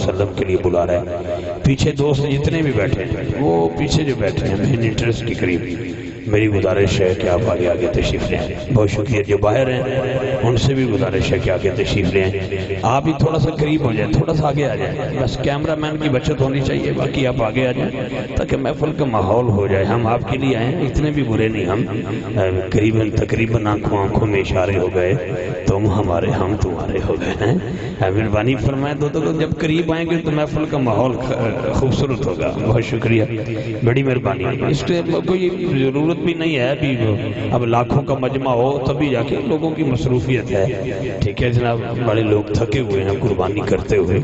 وسلم کے لیے بلا رہا ہے. پیچھے دوست جتنے بھی بیٹھے ہیں وہ پیچھے جو بیٹھے ہیں مین انٹرسٹ کے قریب، میری گزارش ہے کہ آپ آگے آگے تشریف لیں. بہت شکریہ. جو باہر ہیں ان سے بھی گزارش ہے کہ آگے تشریف لیں. آپ بھی تھوڑا سا قریب ہو جائیں، تھوڑا سا آگے آ جائیں. بس کیمرہ مین کی بچت ہونی چاہیے، باقی آپ آگے آ جائیں تاکہ محفل کا ماحول ہو جائے. ہم آپ کے لیے آئے ہیں، اتنے بھی برے نہیں. ہم تقریباً آنکھوں میں اشارے ہو گئے. تم ہمارے، ہم تمہارے ہو گئے ہیں. مہربانی فرمائیں تو جب قریب آئیں گے تو محفل کا ماحول خوبصورت ہوگا. بہت شکریہ، بڑی مہربانی. اس کے کوئی ضرورت بھی نہیں ہے ابھی اب لاکھوں کا مجمع ہو تبھی جا کے، لوگوں کی مصروفیت ہے. ٹھیک ہے جناب، بڑے لوگ تھکے ہوئے ہیں قربانی کرتے ہوئے،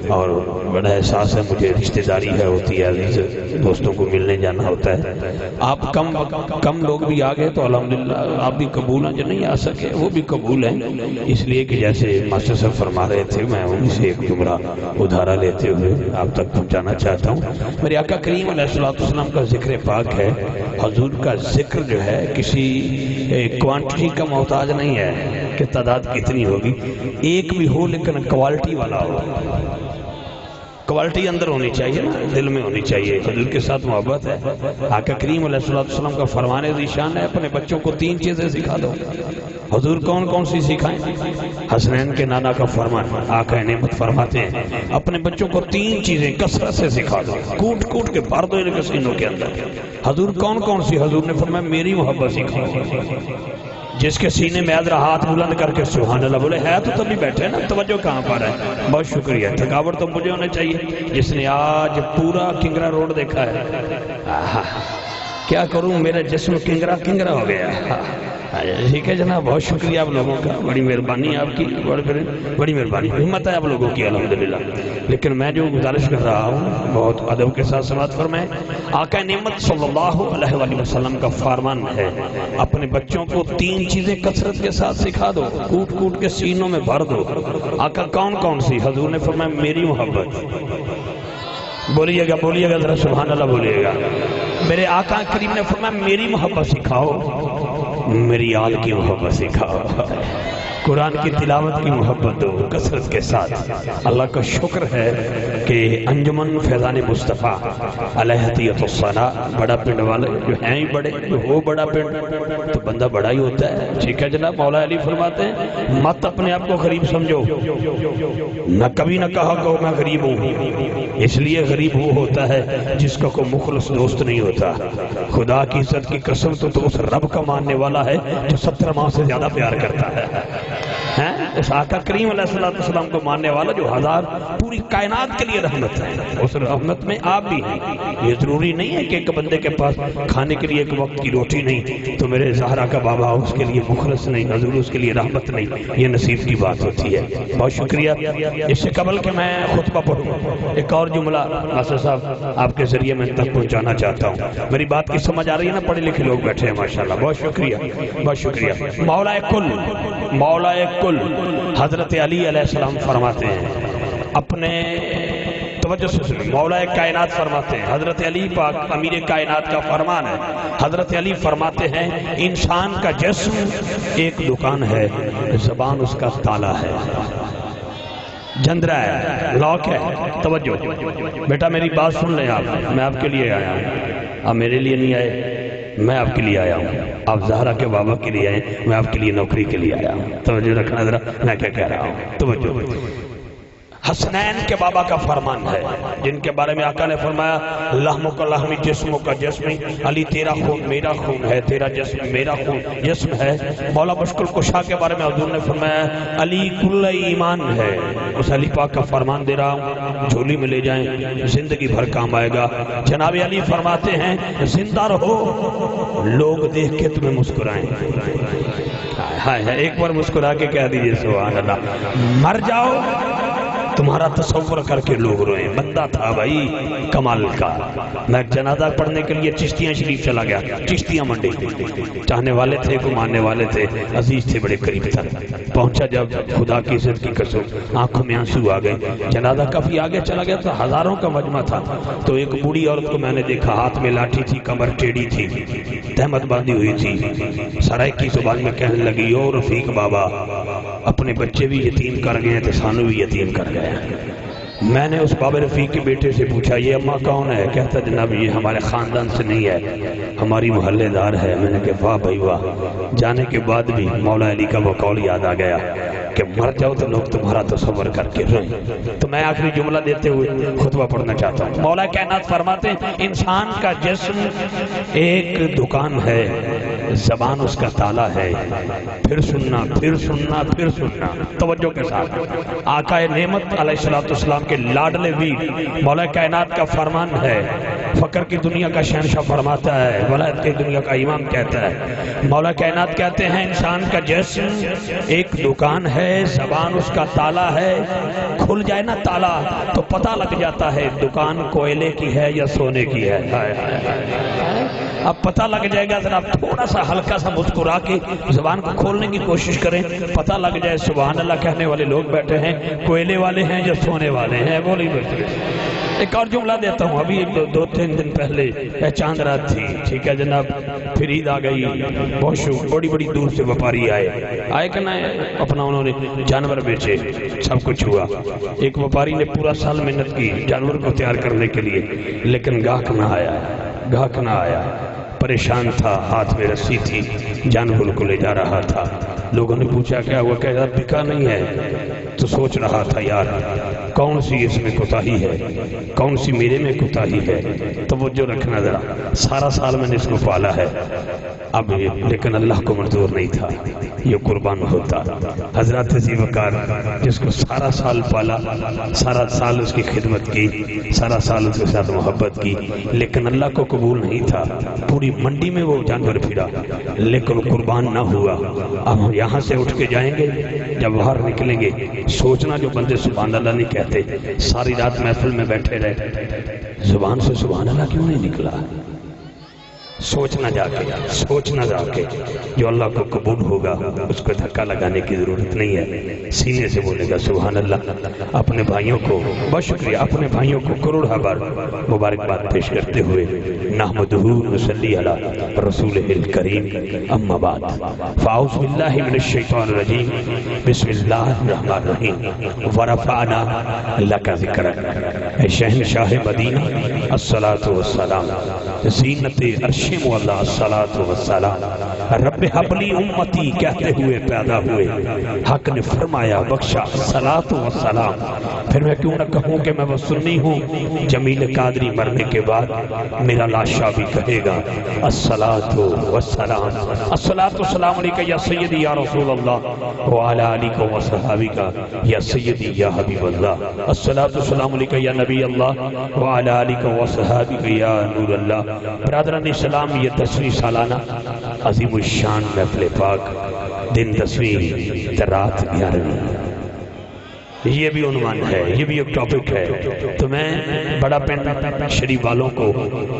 اور بڑا احساس ہے مجھے، رشتہ داری ہے ہوتی ہے، عزیز دوستوں کو ملنے جانا ہوتا ہے. آپ کم لوگ بھی آ گئے تو الحمدللہ آپ بھی قبول ہیں. جو نہیں آ سکے وہ بھی قبول ہیں، اس لیے کہ جیسے ماسٹر صاحب فرما رہے تھے میں ان سے ایک جملہ ادھارا لیتے ہوئے آپ تک پہنچانا چاہتا ہوں. میرے آقا کریم علیہ السلام کا ذکر پاک ہے. حضور کا ذکر جو ہے کسی کوانٹٹی کا محتاج نہیں ہے کہ تعداد کتنی ہوگی، ایک بھی ہو لیکن کوالٹی والا ہو. کوالٹی اندر ہونی چاہیے نا، دل میں ہونی چاہیے. حضور کے ساتھ محبت ہے. آقا کریم علیہ السلام کا فرمان ذیشان ہے، اپنے بچوں کو 3 چیزیں سکھا دو. حضور کون کون سی سکھائیں؟ حسنین کے نانا کا فرمان آقا نعمت فرماتے ہیں اپنے بچوں کو 3 چیزیں کثرت سے سکھا دو، کوٹ کوٹ کے بھر دو ان کے سینوں کے اندر. حضور کون کون سی؟ حضور نے فرمایا میری محبت سکھاؤ. جس کے سینے میں ادرا ہاتھ بلند کر کے سبحان اللہ بولے. ہے تو تبھی بیٹھے نا، توجہ کہاں پر ہے؟ بہت شکریہ. تھکاوٹ تو مجھے ہونا چاہیے. جس نے آج پورا کنگرا روڈ دیکھا ہے، کیا کروں، میرا جسم کنگرا ہو گیا. ٹھیک ہے جناب، بہت شکریہ آپ لوگوں کا، بڑی مہربانی آپ کی، بڑی مہربانی، ہمت ہے آپ لوگوں کی الحمدللہ. لیکن میں جو گزارش کر رہا ہوں بہت ادب کے ساتھ سماعت فرمائیں. آقا نعمت صلی اللہ علیہ وآلہ وسلم کا فرمان ہے اپنے بچوں کو 3 چیزیں کثرت کے ساتھ سکھا دو، کوٹ کوٹ کے سینوں میں بھر دو. آقا کون کون سی؟ حضور نے فرمایا میری محبت. بولیے گا ذرا سبحان اللہ بولیے گا. میرے آقا کریم نے فرمایا میری محبت سکھاؤ، میری آل کی محبت سکھاؤ، قرآن کی تلاوت کی محبت دو کثرت کے ساتھ. اللہ کا شکر ہے کہ انجمن فیضان مصطفیٰ علیہ الصلاۃ بڑا پنڈ والے جو ہیں ہی بڑے، جو ہو بڑا پنڈ تو بندہ بڑا ہی ہوتا ہے. ٹھیک ہے جناب، مولا علی فرماتے ہیں مت اپنے آپ کو غریب سمجھو، نہ کبھی نہ کہا کہ میں غریب ہوں. اس لیے غریب وہ ہوتا ہے جس کا کوئی مخلص دوست نہیں ہوتا. خدا کی عزت کی قسم تو اس رب کا ماننے والا ہے جو 17 ماہ سے زیادہ پیار کرتا ہے. اس آقا کریم علیہ السلام کو ماننے والا جو پوری کائنات کے لیے رحمت ہے. اس رحمت میں آپ بھی ہیں. یہ ضروری نہیں ہے کہ ایک بندے کے پاس کھانے کے لیے ایک وقت کی روٹی نہیں تو میرے زہرا کا بابا اس کے لیے مخلص نہیں، حضور اس کے لیے رحمت نہیں. یہ نصیب کی بات ہوتی ہے. بہت شکریہ. اس سے قبل کہ میں خطبہ پڑھوں ایک اور جملہ ناصر صاحب آپ کے ذریعے میں تک پہنچانا چاہتا ہوں. میری بات کی سمجھ آ رہی ہے نا؟ پڑھے لکھے لوگ بیٹھے ہیں ماشاءاللہ. بہت شکریہ، بہت شکریہ. مولا کل حضرت علی علیہ السلام فرماتے ہیں اپنے، توجہ سے سنیں، مولا کائنات فرماتے ہیں، حضرت علی پاک امیر کائنات کا فرمان ہے. حضرت علی فرماتے ہیں انسان کا جسم ایک دکان ہے، زبان اس کا تالا ہے، جندرہ ہے، لاک ہے. توجہ بیٹا میری بات سن لیں آپ. میں آپ کے لیے آیا ہوں، آپ میرے لیے نہیں آئے، میں آپ کے لیے آیا ہوں. آپ زہرا کے بابا کے لیے آئے، میں آپ کے لیے نوکری کے لیے آیا ہوں. توجہ رکھنا ذرا میں کیا کہہ رہا ہوں. توجہ. حسنین کے بابا کا فرمان ہے جن کے بارے میں آقا نے فرمایا لحموں کا لحمی جسموں کا جسمی. علی تیرا خون میرا خون ہے، تیرا جسم میرا خون جسم ہے. مولا مشکل کشا کے بارے میں حضور نے فرمایا علی کل ایمان ہے. اس علی پاک کا فرمان دے رہا ہوں، جھولی میں لے جائیں، زندگی بھر کام آئے گا. جناب علی فرماتے ہیں زندہ رہو، لوگ دیکھ کے تمہیں مسکرائیں. ایک بار مسکرا کے کہہ دیجئے سبحان اللہ. مر جاؤ تمہارا تصور کر کے لوگ روئیں. بندہ تھا بھائی کمال کا. میں جنازہ پڑھنے کے لیے چشتیاں شریف چلا گیا، چشتیاں منڈی. چاہنے والے تھے کو ماننے والے تھے، عزیز تھے بڑے قریب تک. پہنچا جب خدا کی عزت کی قسم آنکھوں میں آنسو آ گئے. جنازہ کافی آگے چلا گیا تو ہزاروں کا مجمع تھا. تو ایک بوڑھی عورت کو میں نے دیکھا، ہاتھ میں لاٹھی تھی، کمر ٹیڑھی تھی، تہمت باندھی ہوئی تھی. سرائے کی زبان میں کہنے لگی او رفیق بابا اپنے بچے بھی یتیم کر گئے تھے، سانو بھی یتیم کر گئے. میں نے اس بابا رفیق کے بیٹے سے پوچھا یہ اماں کون ہے؟ کہتا جناب یہ ہمارے خاندان سے نہیں ہے، ہماری محلے دار ہے۔ میں نے کہا واہ بھائی واہ۔ جانے کے بعد بھی مولا علی کا وہ قول یاد آ گیا کہ مر جاؤ تو لوگ تمہارا تصور کر کے روئیں۔ تو میں آخری جملہ دیتے ہوئے خطبہ پڑھنا چاہتا ہوں۔ مولا کائنات فرماتے ہیں انسان کا جسم ایک دکان ہے، زبان اس کا تالا ہے، پھر سننا پھر سننا پھر سننا۔ توجہ کے ساتھ آقا نعمت علیہ السلام کے لاڈلے بھی مولا کائنات کا فرمان ہے، فقر کی دنیا کا شہنشاہ فرماتا ہے، ولایت کی دنیا کا امام کہتا ہے۔ مولا کائنات کہتے ہیں انسان کا جسم ایک دکان ہے، زبان اس کا تالا ہے، کھل جائے نا تالا تو پتہ لگ جاتا ہے دکان کوئلے کی ہے یا سونے کی ہے۔ اب پتہ لگ جائے گا، ذرا تھوڑا سا ہلکا سا مسکرا کے زبان کو کھولنے کی کوشش کریں، پتہ لگ جائے سبحان اللہ کہنے والے لوگ بیٹھے ہیں، کوئلے والے ہیں یا سونے والے ہیں۔ بولی بیٹھے ایک اور جملہ دیتا ہوں، ابھی دو تین دن پہلے چاند رات تھی، ٹھیک ہے جناب، پھر عید آ گئی، بہت بڑی بڑی دور سے وپاری آئے کہ نہ اپنا انہوں نے جانور بیچے، سب کچھ ہوا۔ ایک وپاری نے پورا سال محنت کی جانور کو تیار کرنے کے لیے، لیکن گاہک نہ آیا، پریشان تھا، ہاتھ میں رسی تھی، جانور کو لے جا رہا تھا۔ لوگوں نے پوچھا کیا ہوا؟ کہا بکا نہیں ہے۔ تو سوچ رہا تھا یار کون سی اس میں کوتاہی ہے، کون سی میرے میں کوتاہی ہے، توجہ رکھنا ذرا، سارا سال میں نے اس کو پالا ہے، اب لیکن اللہ کو منظور نہیں تھا یہ قربان ہوتا۔ حضرت ذی وقار جس کو سارا سال پالا، سارا سال اس کی خدمت کی، سارا سال اس کے ساتھ محبت کی، لیکن اللہ کو قبول نہیں تھا۔ پوری منڈی میں وہ جانور پھرا لیکن قربان نہ ہوا۔ اب ہم یہاں سے اٹھ کے جائیں گے، جب باہر نکلیں گے سوچنا جو بندے سبحان اللہ نہیں کہتے، ساری رات محفل میں بیٹھے رہے، زبان سے سبحان اللہ کیوں نہیں نکلا؟ سوچنا جا کے جو اللہ کو قبول ہوگا اس کو دھکا لگانے کی ضرورت نہیں ہے، سینے سے بولے گا سبحان اللہ۔ اپنے بھائیوں کو بہت شکریہ، اپنے بھائیوں کو کروڑ بار مبارکباد پیش کرتے ہوئے نحمدہ ونصلی علی رسولہ الکریم، اما بعد فاعوذ باللہ من الشیطان الرجیم، بسم اللہ الرحمن الرحیم، ورفعنا لک ذکرک، اے شہنشاہ مدینہ الصلاۃ والسلام، زینت عرش مولا الصلاۃ والسلام، رب حبلی امتی کہتے ہوئے پیدا ہوئے، حق نے فرمایا بخشا الصلاۃ والسلام۔ پھر میں کیوں نہ کہوں کہ میں وہ سنی ہوں، جمیل قادری مرنے کے بعد میرا لاشا بھی کہے گا الصلاۃ والسلام، الصلاۃ والسلام علیکہ یا سیدی یا رسول اللہ وعلی آلہ وصحبہ یا سیدی یا حبیب اللہ، الصلاۃ والسلام علیکہ یا نبی اللہ وعلی آلہ وصحبہ یا نور اللہ۔ برادران اسلام، یہ 10ویں سالانہ عظیم الشان محفل پاک، دن 10ویں رات 11ویں، یہ بھی عنوان ہے، یہ بھی ایک ٹاپک ہے۔ تو میں بڑا پین شریف والوں کو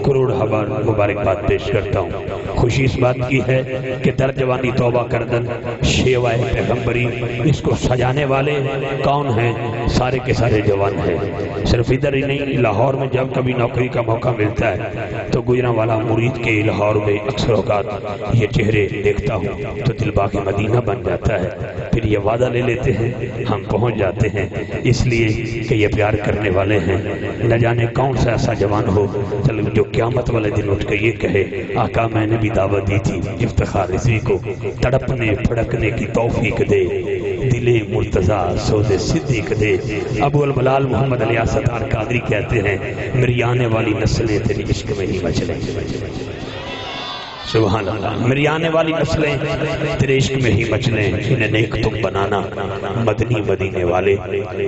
کروڑ بار مبارکباد پیش کرتا ہوں۔ خوشی اس بات کی ہے کہ در جوانی توبہ کردن شیوائے پیغمبری، اس کو سجانے والے کون ہیں؟ سارے کے سارے جوان ہیں، صرف ادھر ہی نہیں، لاہور میں جب کبھی نوکری کا موقع ملتا ہے تو گجرانوالہ مرید کے لاہور میں اکثر اوقات یہ چہرے دیکھتا ہوں تو دل باغ مدینہ بن جاتا ہے، پھر یہ وعدہ لے لیتے ہیں ہم پہنچ جاتے ہیں، اس لیے کہ یہ پیار کرنے والے ہیں۔ نہ جانے کون سا ایسا جوان ہو چلو جو قیامت والے دن اٹھ کے یہ کہے آقا میں نے بھی دعوت دی تھی، افتخار اسی کو تڑپنے پھڑکنے کی توفیق دے، دل مرتضیٰ سود صدیق دے۔ ابو الملال محمد علی ستار قادری کہتے ہیں میری آنے والی نسلیں تیری عشق میں ہی مچلیں، سبحان اللہ، میری آنے والی نسلیں تیرے عشق میں ہی مچلیں، انہیں نیک تم بنانا مدنی مدینے والے۔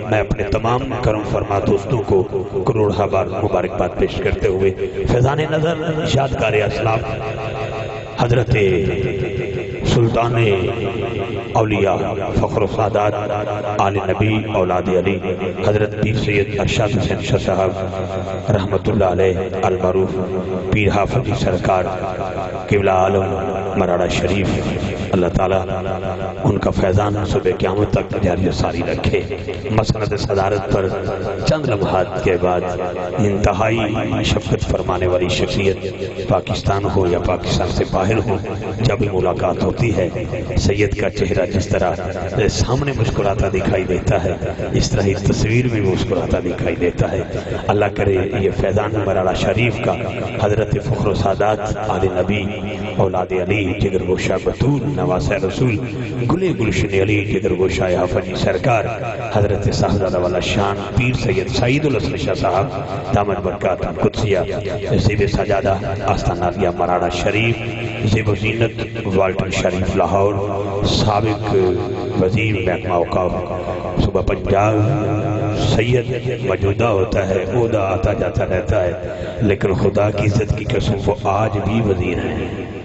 میں اپنے تمام کرم فرما دوستوں کو کروڑہ بار مبارکباد پیش کرتے ہوئے فیضان نظر یادگار اسلام حضرت سلطان اولیاء فخر و سعادات آل نبی اولاد علی حضرت پیر سید ارشاد حسین شاہ صاحب رحمت اللہ علیہ المعروف پیر حافظ سرکار قبلہ عالم مراڑہ شریف اللہ تعالیٰ ان کا فیضان صبح قیامت تک جاری و ساری رکھے۔ مسند صدارت پر چند لمحات کے بعد انتہائی شفقت فرمانے والی شخصیت پاکستان ہو یا پاکستان سے باہر ہو، جب ملاقات ہوتی ہے سید کا چہرہ جس طرح سامنے مسکراتا دکھائی دیتا ہے، اس طرح اس تصویر میں مسکراتا دکھائی دیتا ہے۔ اللہ کرے یہ فیضان مراڑہ شریف کا حضرت فخر و سادات آل نبی اولاد علی جگر گوشہ بطول نواسہ رسول گلے گلشن علی جگر گوشہ حافظ سرکار حضرت صاحبزادہ والا شان پیر سید سعید الحسن شاہ صاحب دامن برکات قدسیہ زیب سجادہ آستانہ علیہ مراڑہ شریف زیب و زینت والٹن شریف لاہور سابق وزیر محکمہ اوقاف صوبہ پنجاب سید موجودہ ہوتا ہے، عہدہ آتا جاتا رہتا ہے، لیکن خدا کی عزت کی قسم وہ آج بھی وزیر ہیں۔